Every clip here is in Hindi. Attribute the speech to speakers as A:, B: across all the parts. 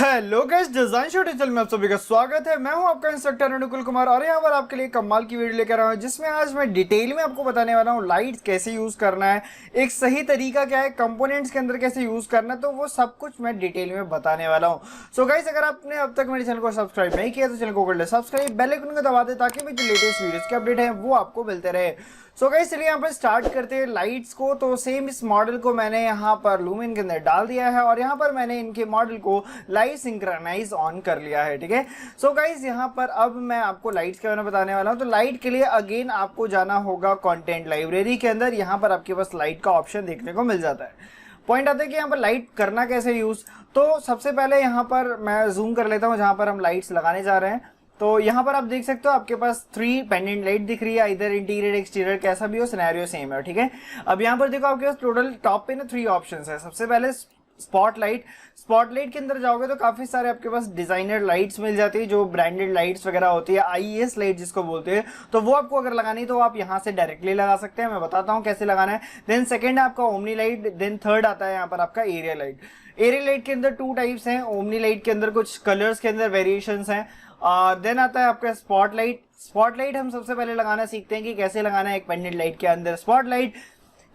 A: Hello guys, design show teacher में आप सभी का स्वागत है। मैं हूं आपका इंस्ट्रक्टर अनुकुल कुमार और यहां पर आपके लिए कमाल की वीडियो लेकर आया हूं, जिसमें आज मैं डिटेल में आपको बताने वाला हूं लाइट्स कैसे यूज करना है, एक सही तरीका क्या है, कंपोनेंट्स के अंदर कैसे यूज करना है, तो वो सब कुछ मैं डिटेल में बताने वाला हूं। सो गाइस, अगर आपने अब तक मेरे चैनल को सब्सक्राइब नहीं किया तो चैनल को कर ले सब्सक्राइब, बेल आइकन को दबा दे ताकि मेरी जो लेटेस्ट वीडियोस के अपडेट है वो आपको मिलते रहे। सो गाइस, चलिए यहाँ पर स्टार्ट करते हैं लाइट्स को। तो सेम इस मॉडल को मैंने यहाँ पर लूमिन के अंदर डाल दिया है और यहाँ पर मैंने इनके मॉडल को लाइट सिंक्रोनाइज ऑन कर लिया है। ठीक है, सो गाइस, यहाँ पर अब मैं आपको लाइट्स के बारे में बताने वाला हूँ। तो लाइट के लिए अगेन आपको जाना होगा कंटेंट लाइब्रेरी के अंदर। यहाँ पर आपके पास लाइट का ऑप्शन देखने को मिल जाता है। पॉइंट आता है कि यहाँ पर लाइट करना कैसे यूज। तो सबसे पहले यहाँ पर मैं जूम कर लेता हूँ जहाँ पर हम लाइट्स लगाने जा रहे हैं। तो यहाँ पर आप देख सकते हो आपके पास 3 पेंडेंट लाइट दिख रही है, इधर इंटीरियर एक्सटीरियर कैसा भी हो, सिनेरियो सेम है। ठीक है, अब यहाँ पर देखो आपके पास टोटल टॉप पे ना 3 ऑप्शंस है। सबसे पहले स्पॉटलाइट। स्पॉटलाइट के अंदर जाओगे तो काफी सारे आपके पास डिजाइनर लाइट्स मिल जाती है, जो ब्रांडेड लाइट्स वगैरह होती है, आईएस लाइट जिसको बोलते हैं। तो वो आपको अगर लगानी है तो आप यहाँ से डायरेक्टली लगा सकते हैं। मैं बताता हूँ कैसे लगाना है। देन सेकंड है आपका ओमनी लाइट। देन थर्ड आता है यहाँ पर आपका एरिया लाइट। एरिया लाइट के अंदर 2 टाइप्स हैं। ओमनी लाइट के अंदर कुछ कलर्स के अंदर वेरिएशंस हैं। देन आता है आपका स्पॉटलाइट। स्पॉटलाइट हम सबसे पहले लगाना सीखते हैं कि कैसे लगाना है एक पेंडेंट लाइट के अंदर स्पॉटलाइट।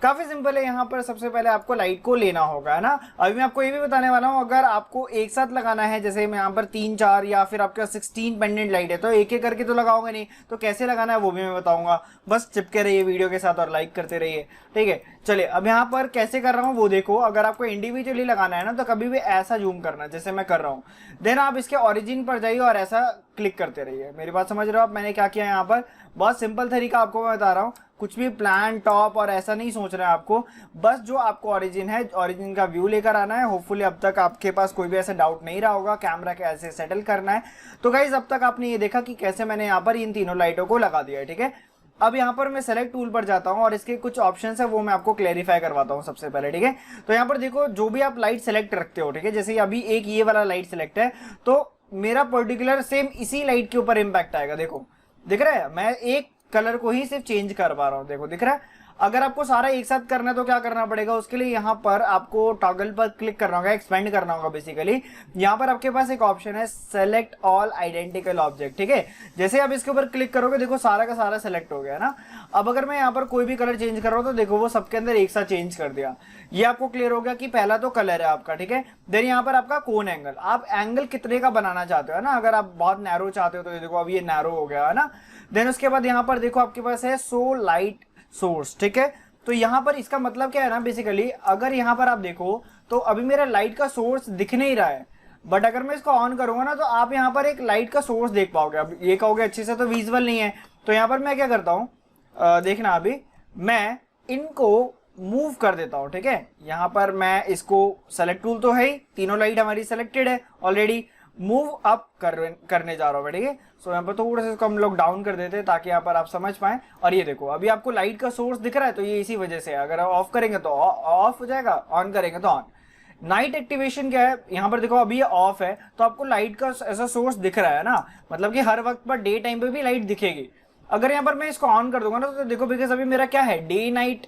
A: काफी सिंपल है। यहाँ पर सबसे पहले आपको लाइट को लेना होगा, है ना। अभी मैं आपको ये भी बताने वाला हूँ, अगर आपको एक साथ लगाना है, जैसे मैं यहाँ पर 3, 4 या फिर आपके 16 पेंडेंट लाइट है, तो एक एक करके तो लगाओगे नहीं। तो कैसे लगाना है वो भी मैं बताऊंगा। बस चिपके रहिए वीडियो के साथ और लाइक करते रहिए। ठीक है, चलिए अब यहाँ पर कैसे कर रहा हूँ वो देखो। अगर आपको इंडिविजुअली लगाना है ना तो कभी भी ऐसा जूम करना जैसे मैं कर रहा हूँ। देन आप इसके ओरिजिन पर जाइए और ऐसा क्लिक करते रहिए। मेरी बात समझ रहे हो आप। मैंने क्या किया यहाँ पर, बहुत सिंपल तरीका आपको मैं बता रहा हूँ। कुछ भी प्लान टॉप और ऐसा नहीं सोच रहे हैं आपको। बस जो आपको ओरिजिन है, ओरिजिन का व्यू लेकर आना है। होपफुली अब तक आपके पास कोई भी ऐसा डाउट नहीं रहा होगा। कैमरा कैसे सेटल करना है। तो गाइज, अब तक आपने ये देखा कि कैसे मैंने यहाँ पर इन तीनों लाइटों को लगा दिया है। ठीक है, अब यहाँ पर मैं सेलेक्ट टूल पर जाता हूँ और इसके कुछ ऑप्शंस है वो मैं आपको क्लेरिफाई करवाता हूँ सबसे पहले। ठीक है, तो यहाँ पर देखो जो भी आप लाइट सेलेक्ट रखते हो, ठीक है, जैसे अभी एक ये वाला लाइट सेलेक्ट है तो मेरा पर्टिकुलर सेम इसी लाइट के ऊपर इम्पैक्ट आएगा। देखो दिख रहा है, मैं एक कलर को ही सिर्फ चेंज कर पा रहा हूँ। देखो दिख रहा है। अगर आपको सारा एक साथ करना है तो क्या करना पड़ेगा, उसके लिए यहाँ पर आपको टॉगल पर क्लिक करना होगा, एक्सपेंड करना होगा बेसिकली। यहाँ पर आपके पास एक ऑप्शन है सेलेक्ट ऑल आइडेंटिकल ऑब्जेक्ट। ठीक है, जैसे आप इसके ऊपर क्लिक करोगे देखो सारा का सारा सेलेक्ट हो गया है ना। अब अगर मैं यहाँ पर कोई भी कलर चेंज कर रहा हूँ तो देखो वो सबके अंदर एक साथ चेंज कर दिया। ये आपको क्लियर हो गया कि पहला तो कलर है आपका। ठीक है, देन यहाँ पर आपका कोन एंगल, आप एंगल कितने का बनाना चाहते हो ना। अगर आप बहुत नैरो चाहते हो तो ये देखो अब ये नैरो हो गया है ना। देन उसके बाद यहाँ पर देखो आपके पास है सो लाइट सोर्स। ठीक है, तो यहाँ पर इसका मतलब क्या है ना, बेसिकली अगर यहाँ पर आप देखो तो अभी मेरा लाइट का सोर्स दिख नहीं रहा है, बट अगर मैं इसको ऑन करूंगा ना तो आप यहाँ पर एक लाइट का सोर्स देख पाओगे। अब ये कहोगे अच्छे से तो विजुअल नहीं है, तो यहाँ पर मैं क्या करता हूँ, देखना अभी मैं इनको मूव कर देता हूँ। ठीक है, यहाँ पर मैं इसको सेलेक्ट टूल तो है ही, तीनों लाइट हमारी सेलेक्टेड है ऑलरेडी। मूव अप करने जा रहा हूँ मैं। ठीक है, सो यहाँ पर थोड़ा सा इसको हम लोग डाउन कर देते हैं ताकि यहाँ पर आप समझ पाए। और ये देखो अभी आपको लाइट का सोर्स दिख रहा है, तो ये इसी वजह से है। अगर आप ऑफ करेंगे तो ऑफ हो जाएगा, ऑन करेंगे तो ऑन। नाइट एक्टिवेशन क्या है, यहाँ पर देखो अभी ये ऑफ है तो आपको लाइट का ऐसा सोर्स दिख रहा है ना, मतलब कि हर वक्त पर डे टाइम पे भी लाइट दिखेगी। अगर यहाँ पर मैं इसको ऑन कर दूंगा ना तो देखो बिकॉज अभी मेरा क्या है, डे नाइट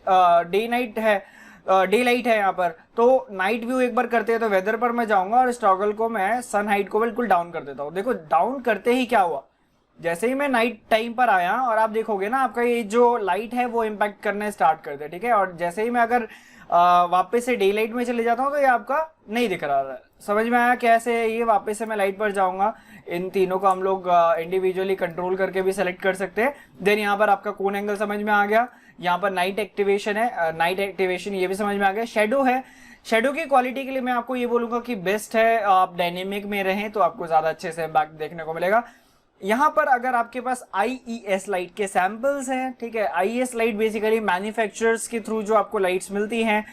A: है, डे लाइट है यहाँ पर। तो नाइट व्यू एक बार करते हैं तो वेदर पर मैं जाऊंगा और इस टॉगल को मैं सन हाइट को बिल्कुल डाउन कर देता हूँ। देखो डाउन करते ही क्या हुआ, जैसे ही मैं नाइट टाइम पर आया और आप देखोगे ना आपका ये जो लाइट है वो इम्पैक्ट करने स्टार्ट कर दे। ठीक है, और जैसे ही मैं अगर वापस से डे लाइट में चले जाता हूँ तो ये आपका नहीं दिख रहा है। समझ में आया कैसे, ये वापस से मैं लाइट पर जाऊंगा। इन तीनों को हम लोग इंडिविजुअली कंट्रोल करके भी सेलेक्ट कर सकते हैं। देन यहाँ पर आपका कोन एंगल समझ में आ गया। यहाँ पर नाइट एक्टिवेशन है, नाइट एक्टिवेशन ये भी समझ में आ गया। शेडो है, शेडो की क्वालिटी के लिए मैं आपको ये बोलूंगा कि बेस्ट है, आप डायनेमिक में रहें तो आपको ज्यादा अच्छे से इम्पैक्ट देखने को मिलेगा। यहाँ पर अगर आपके पास आईईएस लाइट के सैंपल्स हैं, ठीक है, आईईएस लाइट बेसिकली मैन्युफैक्चरर्स के थ्रू जो आपको लाइट्स मिलती हैं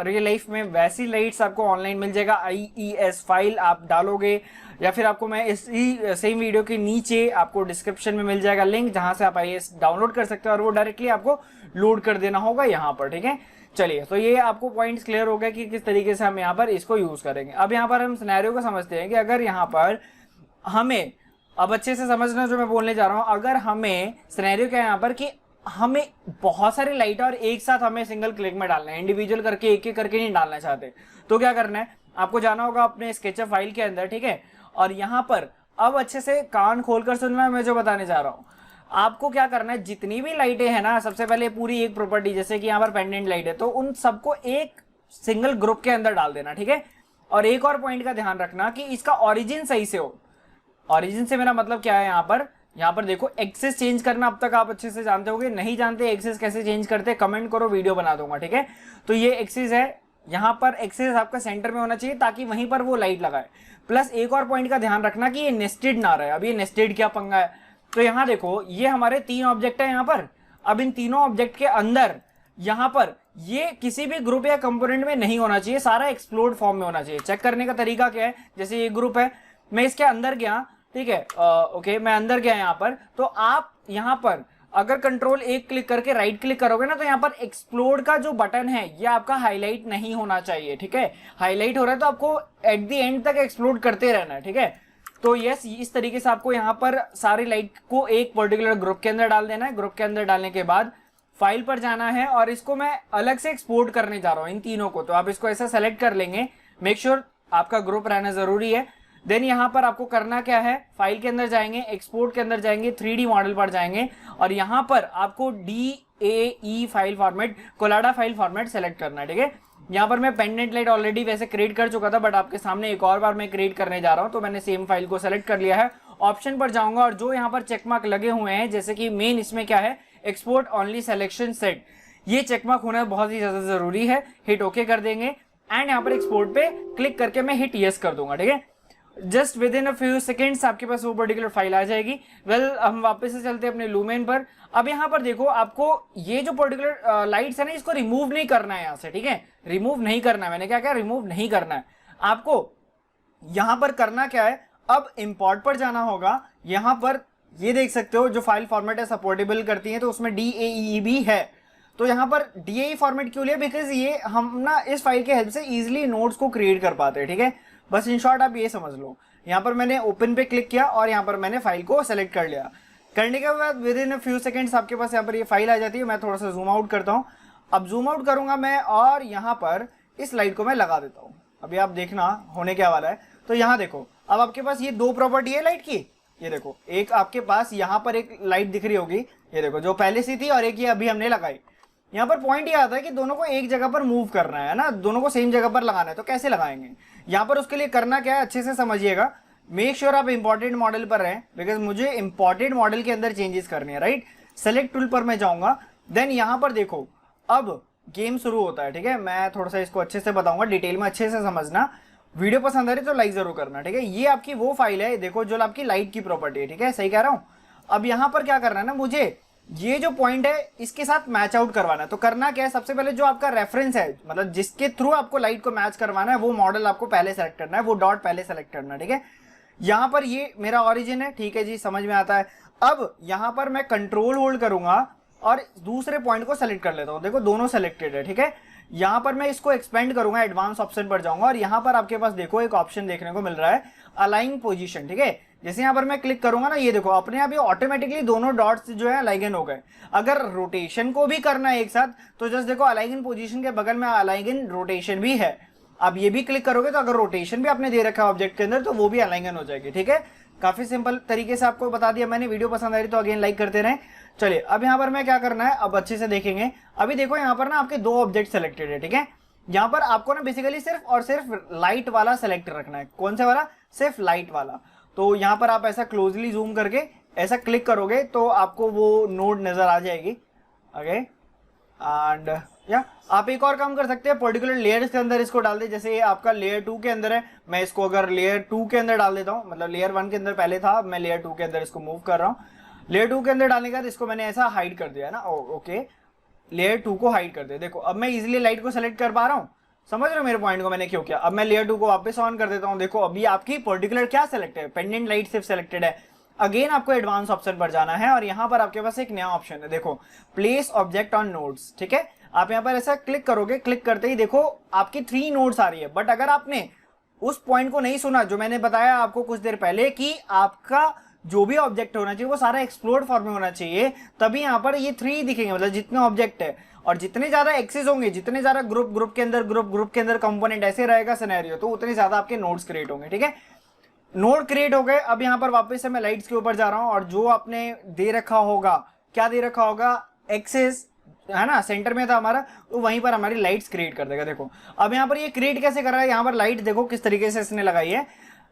A: रियल लाइफ में, वैसी लाइट्स आपको ऑनलाइन मिल जाएगा। आईईएस फाइल आप डालोगे या फिर आपको मैं इसी सेम वीडियो के नीचे आपको डिस्क्रिप्शन में मिल जाएगा लिंक, जहां से आप आईईएस डाउनलोड कर सकते हो और वो डायरेक्टली आपको लोड कर देना होगा यहाँ पर। ठीक है, चलिए तो ये आपको पॉइंट्स क्लियर हो गया कि किस तरीके से हम यहाँ पर इसको यूज करेंगे। अब यहाँ पर हम सिनेरियो को समझते हैं कि अगर यहाँ पर हमें, अब अच्छे से समझना जो मैं बोलने जा रहा हूं, अगर हमें सिनेरियो क्या है यहाँ पर कि हमें बहुत सारी लाइट और एक साथ हमें सिंगल क्लिक में डालना है, इंडिविजुअल करके एक एक करके नहीं डालना चाहते, तो क्या करना है, आपको जाना होगा अपने स्केचअप फाइल के अंदर, ठीक है। और यहाँ पर अब अच्छे से कान खोलकर सुनना मैं जो बताने जा रहा हूँ। आपको क्या करना है, जितनी भी लाइटें हैं ना, सबसे पहले पूरी एक प्रॉपर्टी, जैसे कि यहाँ पर पेंडेंट लाइट है, तो उन सबको एक सिंगल ग्रुप के अंदर डाल देना, ठीक है। और एक और पॉइंट का ध्यान रखना कि इसका ऑरिजिन सही से हो। ऑरिजिन से मेरा मतलब क्या है, यहाँ पर देखो एक्सेस चेंज करना अब तक आप अच्छे से जानते होगे। नहीं जानते एक्सेस कैसे चेंज करते, कमेंट करो, वीडियो बना दूंगा, ठीक है। तो ये एक्सेस है, यहाँ पर एक्सेस आपका सेंटर में होना चाहिए ताकि वहीं पर वो लाइट लगाए। प्लस एक और पॉइंट का ध्यान रखना कि ये नेस्टेड ना रहे। अब ये नेस्टेड क्या पंगा है, तो यहाँ देखो ये हमारे 3 ऑब्जेक्ट है यहाँ पर। अब इन तीनों ऑब्जेक्ट के अंदर यहाँ पर ये किसी भी ग्रुप या कंपोनेंट में नहीं होना चाहिए, सारा एक्सप्लोड फॉर्म में होना चाहिए। चेक करने का तरीका क्या है, जैसे ये ग्रुप है, मैं इसके अंदर गया, ठीक है, ओके, मैं अंदर गया यहाँ पर, तो आप यहाँ पर अगर कंट्रोल एक क्लिक करके राइट क्लिक करोगे ना, तो यहाँ पर एक्सप्लोड का जो बटन है ये आपका हाईलाइट नहीं होना चाहिए, ठीक है। हाईलाइट हो रहा है तो आपको एट द एंड तक एक्सप्लोड करते रहना है, ठीक है। तो यस, इस तरीके से आपको यहाँ पर सारी लाइट को एक पर्टिकुलर ग्रुप के अंदर डाल देना है। ग्रुप के अंदर डालने के बाद फाइल पर जाना है और इसको मैं अलग से एक्सपोर्ट करने जा रहा हूँ इन तीनों को। तो आप इसको ऐसा सेलेक्ट कर लेंगे, मेक श्योर आपका ग्रुप रहना जरूरी है। देन यहाँ पर आपको करना क्या है, फाइल के अंदर जाएंगे, एक्सपोर्ट के अंदर जाएंगे, 3D मॉडल पर जाएंगे और यहाँ पर आपको DAE file format, colada file format select करना है, ठीक है। यहाँ पर मैं पेंडेंट लाइट ऑलरेडी वैसे क्रिएट कर चुका था, बट आपके सामने एक और बार मैं क्रिएट करने जा रहा हूँ, तो मैंने सेम फाइल को सेलेक्ट कर लिया है। ऑप्शन पर जाऊंगा और जो यहाँ पर चेकमार्क लगे हुए हैं, जैसे कि मेन इसमें क्या है, एक्सपोर्ट ओनली सिलेक्शन सेट, ये चेकमार्क होना बहुत ही ज्यादा जरूरी है। हिट ओके कर देंगे एंड यहाँ पर एक्सपोर्ट पे क्लिक करके मैं हिट यस कर दूंगा, ठीक है। Just with in a few seconds आपके पास वो पर्टिकुलर फाइल आ जाएगी। वेल, हम वापस से चलते हैं अपने लूमेन पर। अब यहाँ पर देखो, आपको ये जो पर्टिकुलर लाइट्स है ना, इसको रिमूव नहीं करना है यहाँ से, ठीक है। रिमूव नहीं करना है, मैंने क्या रिमूव नहीं करना है। आपको यहाँ पर करना क्या है, अब इंपोर्ट पर जाना होगा। यहाँ पर ये देख सकते हो जो फाइल फॉर्मेट है सपोर्टेबल करती है, तो उसमें DAE भी है। तो यहाँ पर DAE फॉर्मेट क्यों लिया, बिकॉज ये हम ना इस फाइल के हेल्प से इजिली नोट्स को क्रिएट कर पाते हैं, ठीक है। बस इन शॉर्ट आप ये समझ लो। यहाँ पर मैंने ओपन पे क्लिक किया और यहाँ पर मैंने फाइल को सेलेक्ट कर लिया। करने के बाद with in a few seconds आपके पास यहाँ पर ये फाइल आ जाती है। मैं थोड़ा सा जूम आउट करता हूँ। अब जूम आउट करूंगा मैं और यहाँ पर इस लाइट को मैं लगा देता हूँ। अभी आप देखना होने क्या वाला है। तो यहाँ देखो, अब आपके पास ये 2 प्रॉपर्टी है लाइट की। ये देखो, एक आपके पास यहाँ पर एक लाइट दिख रही होगी, ये देखो, जो पहले से थी, और एक ये अभी हमने लगाई। यहाँ पर पॉइंट ये आता है कि दोनों को एक जगह पर मूव करना है ना, दोनों को सेम जगह पर लगाना है। तो कैसे लगाएंगे, यहाँ पर उसके लिए करना क्या है, अच्छे से समझिएगा। मेक श्योर आप इंपॉर्टेंट मॉडल पर रहें, बिकॉज मुझे इंपॉर्टेंट मॉडल के अंदर चेंजेस करने हैं, राइट। सेलेक्ट टूल पर मैं जाऊंगा। देन यहाँ पर देखो, अब गेम शुरू होता है, ठीक है। मैं थोड़ा सा इसको अच्छे से बताऊंगा, डिटेल में अच्छे से समझना। वीडियो पसंद आ रही तो लाइक जरूर करना, ठीक है। ये आपकी वो फाइल है, देखो, जो आपकी लाइट की प्रॉपर्टी है, ठीक है, सही कह रहा हूँ। अब यहाँ पर क्या करना है ना, मुझे ये जो पॉइंट है इसके साथ मैच आउट करवाना है। तो करना क्या है, सबसे पहले जो आपका रेफरेंस है, मतलब जिसके थ्रू आपको लाइट को मैच करवाना है, वो मॉडल आपको पहले सेलेक्ट करना है, वो डॉट पहले सेलेक्ट करना है, ठीक है। यहाँ पर ये मेरा ऑरिजिन है, ठीक है जी, समझ में आता है। अब यहाँ पर मैं कंट्रोल होल्ड करूंगा और दूसरे पॉइंट को सेलेक्ट कर लेता हूँ। देखो, दोनों सेलेक्टेड है, ठीक है। यहाँ पर मैं इसको एक्सपेंड करूंगा, एडवांस ऑप्शन पर जाऊंगा और यहाँ पर आपके पास देखो एक ऑप्शन देखने को मिल रहा है, अलाइन पोजीशन, ठीक है। जैसे यहाँ पर मैं क्लिक करूंगा ना, ये देखो अपने आप ये ऑटोमेटिकली दोनों डॉट्स जो है अलाइन हो गए। अगर रोटेशन को भी करना है एक साथ, तो जस्ट देखो, अलाइन पोजीशन के बगल में अलाइन रोटेशन भी है। अब ये भी क्लिक करोगे तो अगर रोटेशन भी आपने दे रखा है ऑब्जेक्ट के अंदर, तो वो भी अलाइन हो जाएगी, ठीक है। काफी सिंपल तरीके से आपको बता दिया मैंने। वीडियो पसंद आ रही तो अगेन लाइक करते रहें। चलिए, अब यहाँ पर मैं क्या करना है, अब अच्छे से देखेंगे। अभी देखो, यहाँ पर ना आपके 2 ऑब्जेक्ट सेलेक्टेड है, ठीक है। यहाँ पर आपको ना बेसिकली सिर्फ और सिर्फ लाइट वाला सेलेक्ट रखना है। कौन से वाला, सिर्फ लाइट वाला। तो यहाँ पर आप ऐसा क्लोजली जूम करके ऐसा क्लिक करोगे तो आपको वो नोड नजर आ जाएगी, ओके। एंड या आप एक और काम कर सकते हैं, पर्टिकुलर लेयर्स के अंदर इसको डाल दे। जैसे ये आपका लेयर 2 के अंदर है, मैं इसको अगर लेयर 2 के अंदर डाल देता हूँ, मतलब लेयर 1 के अंदर पहले था, मैं लेयर 2 के अंदर इसको मूव कर रहा हूँ। लेयर 2 के अंदर डालने के बाद इसको मैंने ऐसा हाइड कर दिया ना, ओके, लेयर 2 को हाइड कर दिया। देखो, अब मैं इजिली लाइट को सेलेक्ट कर पा रहा हूँ। समझ रहे हो मेरे पॉइंट को मैंने क्यों किया। अब मैं लेयर 2 को वापस ऑन कर देता हूँ। देखो, अभी आपकी पर्टिकुलर क्या सेलेक्ट है, पेंडेंट लाइट सिर्फ सेलेक्टेड है। अगेन आपको एडवांस ऑप्शन पर जाना है और यहाँ पर आपके पास एक नया ऑप्शन है, देखो, प्लेस ऑब्जेक्ट ऑन नोड्स, ठीक है। आप यहाँ पर ऐसा क्लिक करोगे, क्लिक करते ही देखो आपकी 3 नोड्स आ रही है। बट अगर आपने उस पॉइंट को नहीं सुना जो मैंने बताया आपको कुछ देर पहले, कि आपका जो भी ऑब्जेक्ट होना चाहिए वो सारा एक्सप्लोर फॉर्म में होना चाहिए, तभी यहाँ पर ये 3 दिखेंगे, मतलब जितने ऑब्जेक्ट है। और जितने ज्यादा एक्सेस होंगे, जितने ज्यादा ग्रुप के अंदर कंपोनेंट ऐसे रहेगा सिनेरियो, तो उतने ज्यादा आपके नोड्स क्रिएट होंगे। ठीक है, नोड क्रिएट हो गए। अब यहाँ पर वापस से मैं लाइट्स के ऊपर जा रहा हूं और जो आपने दे रखा होगा, क्या दे रखा होगा, एक्सेस है ना, सेंटर में था हमारा, तो वहीं पर हमारी लाइट्स क्रिएट कर देगा। देखो अब यहाँ पर ये क्रिएट कैसे कर रहा है, यहाँ पर लाइट देखो किस तरीके से इसने लगाई है,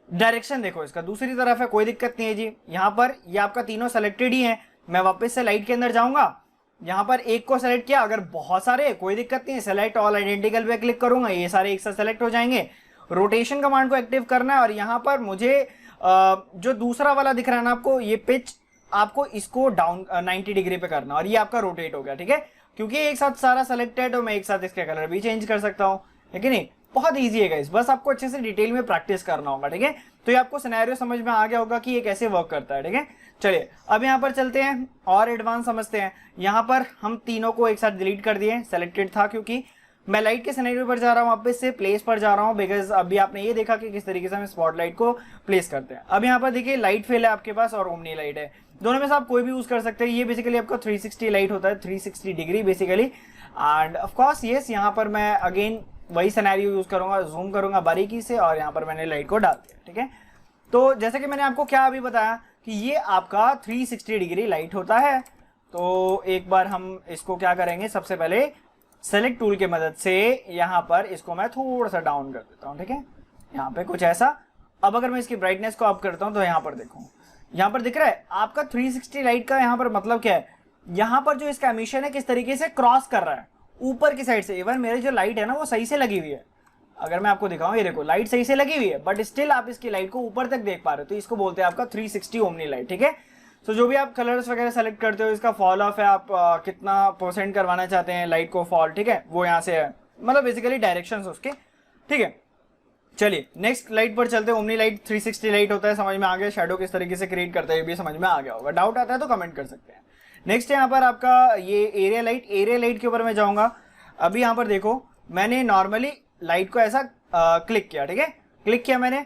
A: डायरेक्शन देखो इसका दूसरी तरफ है, कोई दिक्कत नहीं है जी। यहाँ पर ये आपका तीनों सेलेक्टेड ही है। मैं वापस से लाइट के अंदर जाऊंगा, यहाँ पर एक को सेलेक्ट किया, अगर बहुत सारे कोई दिक्कत नहीं है, सेलेक्ट ऑल आइडेंटिकल पे क्लिक करूंगा, ये सारे एक साथ सेलेक्ट हो जाएंगे। रोटेशन कमांड को एक्टिव करना है और यहाँ पर मुझे जो दूसरा वाला दिख रहा है ना आपको, ये पिच आपको इसको डाउन 90 डिग्री पे करना, और ये आपका रोटेट हो गया। ठीक है, क्योंकि एक साथ सारा सेलेक्टेड, तो मैं एक साथ इसके कलर भी चेंज कर सकता हूँ, है कि नहीं। बहुत ईजी है गाइस, बस आपको अच्छे से डिटेल में प्रैक्टिस करना होगा। ठीक है, तो ये आपको सिनेरियो समझ में आ गया होगा कि ये कैसे वर्क करता है। ठीक है, चलिए अब यहाँ पर चलते हैं और एडवांस समझते हैं। यहाँ पर हम तीनों को एक साथ डिलीट कर दिए, सेलेक्टेड था, क्योंकि मैं लाइट के सिनेरियो पर जा रहा हूँ, वापस से प्लेस पर जा रहा हूँ, बिकॉज अभी आपने ये देखा कि किस तरीके से हम स्पॉटलाइट को प्लेस करते हैं। अब यहाँ पर देखिए लाइट फेल है आपके पास और ओमनी लाइट है, दोनों में से आप कोई भी यूज कर सकते हैं। ये बेसिकली आपका 360 लाइट होता है, 360 degree basically. End of course yes, यहाँ पर मैं अगेन वही सिनेरियो यूज करूंगा, जूम करूंगा बारीकी से, और यहाँ पर मैंने लाइट को डाल दिया। ठीक है, तो जैसे कि मैंने आपको क्या अभी बताया कि ये आपका 360 डिग्री लाइट होता है। तो एक बार हम इसको क्या करेंगे, सबसे पहले सेलेक्ट टूल की मदद से यहाँ पर इसको मैं थोड़ा सा डाउन कर देता हूँ। ठीक है, यहाँ पे कुछ ऐसा। अब अगर मैं इसकी ब्राइटनेस को अप करता हूँ तो यहाँ पर देखो, यहाँ पर दिख रहा है आपका 360 लाइट का यहाँ पर मतलब क्या है, यहाँ पर जो इसका एमिशन है किस तरीके से क्रॉस कर रहा है ऊपर की साइड से। इवन मेरी जो लाइट है ना वो सही से लगी हुई है, अगर मैं आपको दिखाऊं, ये देखो लाइट सही से लगी हुई है, बट स्टिल आप इसकी लाइट को ऊपर तक देख पा रहे हो, तो इसको बोलते हैं आपका 360 ओमनी लाइट। ठीक है, तो जो भी आप कलर्स वगैरह सेलेक्ट करते हो, इसका फॉल ऑफ है, आप कितना परसेंट करवाना चाहते हैं लाइट को फॉल, ठीक है, वो यहाँ से है, मतलब बेसिकली डायरेक्शंस उसके। ठीक है, चलिए नेक्स्ट लाइट पर चलते हैं। ओमनी लाइट 360 लाइट होता है, समझ में आ गया। शैडो किस तरीके से क्रिएट करता है ये भी समझ में आ गया होगा। डाउट आता है तो कमेंट कर सकते हैं। नेक्स्ट यहाँ पर आपका ये एरिया लाइट, एरिया लाइट के ऊपर मैं जाऊंगा। अभी यहाँ पर देखो मैंने नॉर्मली लाइट को ऐसा क्लिक किया, ठीक है, क्लिक किया मैंने।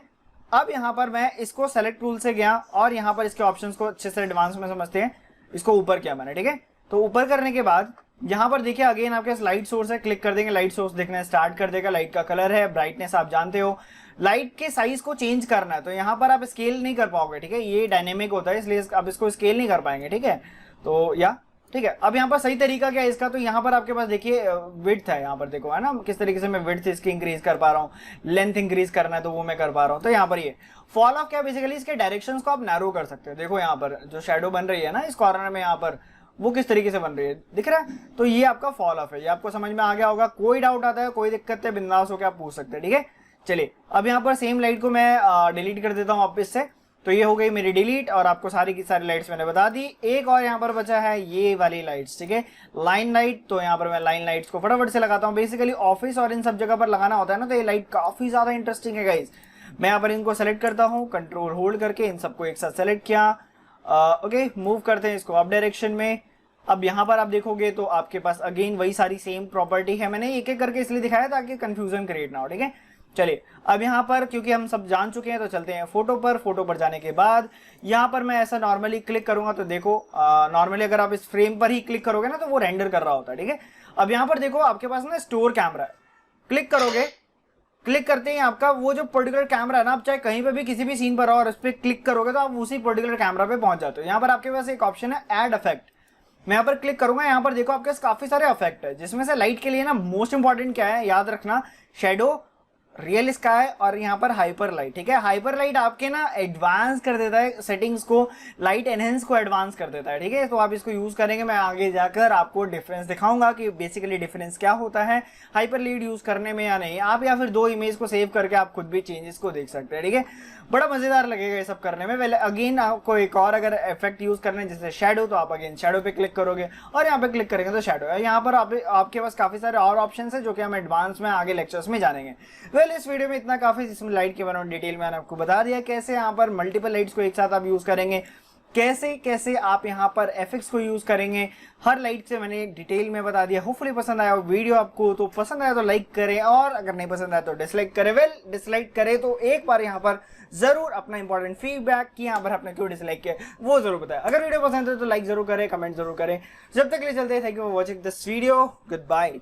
A: अब यहाँ पर मैं इसको सेलेक्ट टूल से गया और यहाँ पर इसके ऑप्शंस को अच्छे से एडवांस में समझते हैं, इसको ऊपर किया मैंने। ठीक है, तो ऊपर करने के बाद यहाँ पर देखिए अगेन आपके पास लाइट सोर्स है, क्लिक कर देंगे, लाइट सोर्स देखना स्टार्ट कर देगा। लाइट का कलर है, ब्राइटनेस आप जानते हो। लाइट के साइज को चेंज करना है तो यहाँ पर आप स्केल नहीं कर पाओगे, ठीक है, ये डायनेमिक होता है इसलिए आप इसको स्केल नहीं कर पाएंगे। ठीक है, तो या ठीक है, अब यहाँ पर सही तरीका क्या है इसका, तो यहाँ पर आपके पास देखिए विड्थ है, यहाँ पर देखो है ना किस तरीके से मैं विड्थ इसकी इंक्रीज कर पा रहा हूँ, लेंथ इंक्रीज करना है तो वो मैं कर पा रहा हूँ। तो यहाँ पर ये फॉल ऑफ क्या, बेसिकली इसके डायरेक्शंस को आप नैरो कर सकते हो। देखो यहाँ पर जो शेडो बन रही है ना इस कॉर्नर में, यहाँ पर वो किस तरीके से बन रही है दिख रहा है, तो ये आपका फॉल ऑफ है। ये आपको समझ में आ गया होगा। कोई डाउट आता है, कोई दिक्कत है, बिंदास होकर आप पूछ सकते हैं। ठीक है, चलिए अब यहाँ पर सेम लाइट को मैं डिलीट कर देता हूँ वापस से। तो ये हो गई मेरी डिलीट और आपको सारी की सारी लाइट्स मैंने बता दी। एक और यहाँ पर बचा है ये वाली लाइट्स, ठीक है, लाइन लाइट। तो यहाँ पर मैं लाइन लाइट्स को फटाफट से लगाता हूँ। बेसिकली ऑफिस और इन सब जगह पर लगाना होता है ना, तो ये लाइट काफी ज्यादा इंटरेस्टिंग है गाइज। मैं यहाँ पर इनको सेलेक्ट करता हूँ, कंट्रोल होल्ड करके इन सबको एक साथ सेलेक्ट किया। ओके, मूव करते हैं इसको अप डायरेक्शन में। अब यहाँ पर आप देखोगे तो आपके पास अगेन वही सारी सेम प्रॉपर्टी है। मैंने एक एक करके इसलिए दिखाया ताकि कंफ्यूजन क्रिएट ना हो। ठीक है, चलिए अब यहाँ पर क्योंकि हम सब जान चुके हैं तो चलते हैं फोटो पर। फोटो पर जाने के बाद यहाँ पर मैं ऐसा नॉर्मली क्लिक करूंगा तो देखो नॉर्मली अगर आप इस फ्रेम पर ही क्लिक करोगे ना तो वो रेंडर कर रहा होता है। ठीक है, अब यहाँ पर देखो आपके पास ना स्टोर कैमरा है, क्लिक करोगे, क्लिक करते ही आपका वो जो पर्टिकुलर कैमरा है ना, आप चाहे कहीं पे भी किसी भी सीन पर हो और उस पर क्लिक करोगे तो आप उसी पर्टिकुलर कैमरा पे पहुंच जाते हो। यहाँ पर आपके पास एक ऑप्शन है ऐड इफेक्ट, मैं यहाँ पर क्लिक करूंगा। यहाँ पर देखो आपके पास काफी सारे इफेक्ट है, जिसमें से लाइट के लिए ना मोस्ट इंपॉर्टेंट क्या है याद रखना, शेडो, रियल स्काई और यहाँ पर हाइपर लाइट। ठीक है, हाइपर लाइट आपके ना एडवांस कर देता है सेटिंग्स को, लाइट एनहेंस को एडवांस कर देता है। ठीक है, तो आप इसको यूज करेंगे, मैं आगे जाकर आपको डिफरेंस दिखाऊंगा कि बेसिकली डिफरेंस क्या होता है हाइपर लाइट यूज करने में या नहीं। आप या फिर दो इमेज को सेव करके आप खुद भी चेंजेस को देख सकते हैं। ठीक है, बड़ा मजेदार लगेगा ये सब करने में। पहले अगेन आपको एक और अगर इफेक्ट यूज करना है जैसे शेडो, तो आप अगेन शेडो पे क्लिक करोगे और यहाँ पे क्लिक करेंगे तो शेडो है। यहाँ पर आपके पास काफी सारे और ऑप्शन है जो कि हम एडवांस में आगे लेक्चर्स में जानेंगे। इस वीडियो में इतना काफी, जिसमें लाइट के बारे में डिटेल में मैंने आपको बता दिया कैसे यहाँ पर मल्टीपल लाइट्स को एक साथ आप यूज करेंगे। कैसे कैसे आप यहाँ पर एफएक्स को यूज करेंगे, हर लाइट से मैंने डिटेल में बता दिया। होपफुली पसंद आया वीडियो आपको, तो पसंद आया तो लाइक करें, और अगर नहीं पसंद आया तो डिसलाइक करें। डिसलाइक करें तो एक बार यहाँ पर जरूर अपना इंपॉर्टेंट फीडबैक कि यहाँ पर आपने क्यों डिसलाइक किया वो जरूर बताएं। अगर वीडियो पसंद है तो लाइक जरूर करें, कमेंट जरूर करें। जब तक के लिए चलते हैं, thank you for watching this video, good bye.